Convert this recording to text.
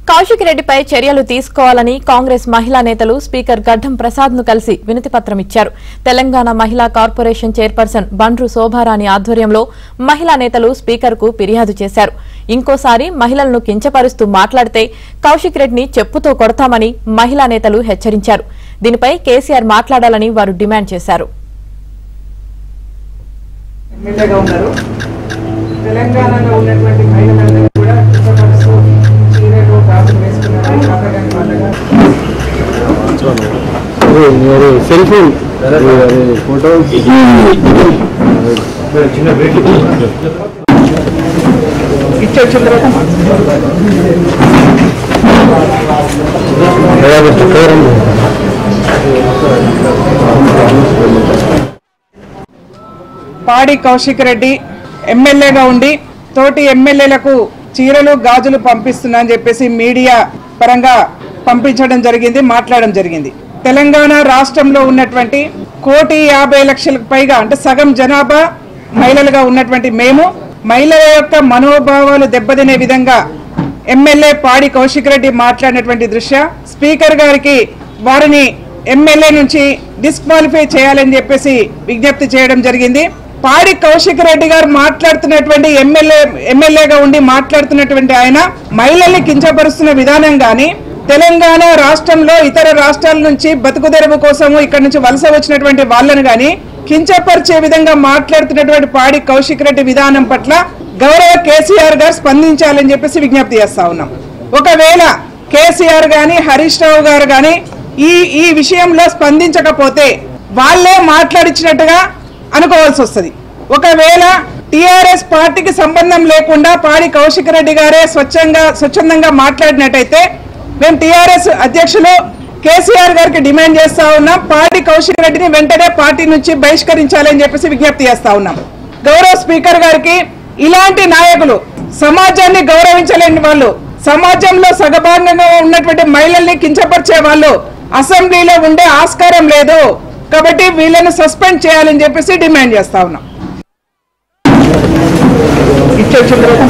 కౌశిక్ రెడ్డిపై చర్యలు తీసుకోవాలని కాంగ్రెస్ మహిళా నేతలు స్పీకర్ గడ్డం ప్రసాద్ ను కలిసి వినతిపత్రం ఇచ్చారు. తెలంగాణ మహిళా కార్పొరేషన్ చైర్పర్సన్ బండ్రు శోభారాణి ఆధ్వర్యంలో మహిళా నేతలు స్పీకర్ కు ఫిర్యాదు చేశారు. ఇంకోసారి మహిళలను కించపరుస్తూ మాట్లాడితే కౌశిక్ రెడ్డిని చెప్పుతో కొడతామని మహిళా నేతలు హెచ్చరించారు. దీనిపై కేసీఆర్ మాట్లాడాలని వారు డిమాండ్ చేశారు. తెలంగాణలో ఉన్నటువంటి మహిళలందరూ కూడా కించపరుస్తూ చీరలు గాజులు వేసుకున్నారు. సెల్ ఫోన్ ఫోటో ఇచ్చి వచ్చిన తర్వాత పాడి కౌశిక్ రెడ్డి ఎమ్మెల్యేగా ఉండి తోటి ఎమ్మెల్యేలకు చీరలు గాజులు పంపిస్తున్నా అని చెప్పేసి మీడియా పరంగా పంపించడం జరిగింది, మాట్లాడడం జరిగింది. తెలంగాణ రాష్ట్రంలో ఉన్నటువంటి 1,50,00,000కు పైగా అంటే సగం జనాభా మహిళలుగా ఉన్నటువంటి మేము మహిళల యొక్క మనోభావాలు దెబ్బతినే విధంగా ఎమ్మెల్యే పాడి కౌశిక్ రెడ్డి మాట్లాడినటువంటి దృష్ట్యా స్పీకర్ గారికి వారిని ఎమ్మెల్యే నుంచి డిస్క్వాలిఫై చేయాలని చెప్పేసి విజ్ఞప్తి చేయడం జరిగింది. పాడి కౌశిక్ రెడ్డి గారు మాట్లాడుతున్నటువంటి ఎమ్మెల్యేగా ఉండి మాట్లాడుతున్నటువంటి ఆయన మహిళల్ని కించపరుస్తున్న విధానం గాని తెలంగాణ రాష్ట్రంలో ఇతర రాష్ట్రాల నుంచి బతుకుదెరువు కోసము ఇక్కడ నుంచి వలస వచ్చినటువంటి వాళ్ళను గాని కించపరిచే విధంగా మాట్లాడుతున్నటువంటి పాడి కౌశిక్ రెడ్డి విధానం పట్ల గౌరవ కేసీఆర్ గారు స్పందించాలని చెప్పేసి విజ్ఞప్తి చేస్తా ఉన్నాం. ఒకవేళ కేసీఆర్ గాని హరీష్ రావు గారు గాని ఈ విషయంలో స్పందించకపోతే వాళ్ళే మాట్లాడించినట్టుగా అనుకోవాల్సి వస్తుంది. ఒకవేళ టీఆర్ఎస్ పార్టీకి సంబంధం లేకుండా పాడి కౌశిక్ రెడ్డి గారే స్వచ్ఛందంగా మాట్లాడినట్టయితే మేము టీఆర్ఎస్ అధ్యక్షులు కేసీఆర్ గారికి డిమాండ్ చేస్తా ఉన్నాం. పాడి కౌశిక్ రెడ్డిని వెంటనే పార్టీ నుంచి బహిష్కరించాలని చెప్పేసి విజ్ఞప్తి చేస్తా ఉన్నాం. గౌరవ స్పీకర్ గారికి ఇలాంటి నాయకులు సమాజాన్ని గౌరవించలేని వాళ్ళు, సమాజంలో సగభాగంగా ఉన్నటువంటి మహిళల్ని కించపరిచే వాళ్ళు అసెంబ్లీలో ఉండే ఆస్కారం లేదు కాబట్టి వీళ్ళను సస్పెండ్ చేయాలని చెప్పేసి డిమాండ్ చేస్తా ఉన్నాం. ఇచ్చి వచ్చిన తర్వాత